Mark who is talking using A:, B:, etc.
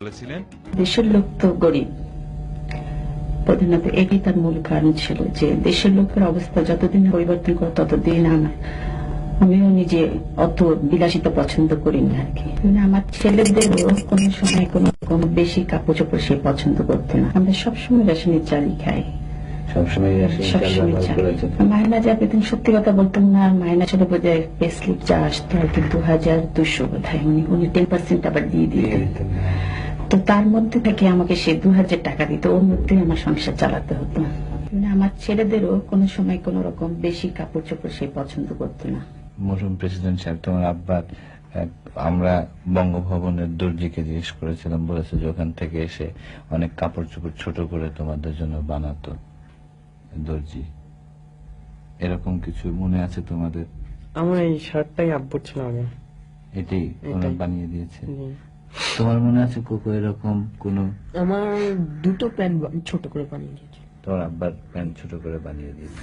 A: বলেছিলেন
B: দেশের লোক তো গরিব, প্রধানত এটি তার মূল কারণ ছিল যে দেশের লোকের অবস্থা যতদিন পরিবর্তন করে ততদিন আমিও নিজে অত বিলাসিতা পছন্দ করি না আর কি। মানে আমার ছেলেদেরও কোনো সময় কোনো বেশি কাপড় চোপড় সে পছন্দ করতো না। আমরা সবসময় রেশনের চালই খাই, সবসময় মায়না যা পেতেন, সত্যি কথা বলতাম না, মায়না ছিল বোধ হয় পে স্লিপ যা আসতো আর কি 2200 বোধ হয়, উনি 10% আবার দিয়ে দিতেন। তো তার মধ্যে থেকে আমাকে সে 2000 টাকা দিত, ওর মধ্যেই আমার সংসার চালাতে হতো। মানে আমার ছেলেদেরও কোনো সময় কোন রকম বেশি কাপড় চোপড় সে পছন্দ করতো না।
C: মরহুম প্রেসিডেন্ট সাহেব, তোমার আব্বার আমরা বঙ্গভবনের দর্জিকে জিজ্ঞেস করেছিলাম, বলেছে যে ওখান থেকে এসে অনেক কাপড় চোপড় ছোট করে তোমাদের জন্য বানাতো দর্জি। এরকম কিছু মনে আছে তোমাদের?
D: আমার এই শার্টটাই আব্বুর ছিল আগে,
C: এটাই
D: এটাই
C: বানিয়ে দিয়েছে।
D: জি।
C: তোমার মনে আছে কোকো এরকম কোন?
E: আমার দুটো প্যান্ট ছোট করে বানিয়ে দিয়েছে।
C: তোমার আব্বার প্যান্ট ছোট করে বানিয়ে দিয়েছে।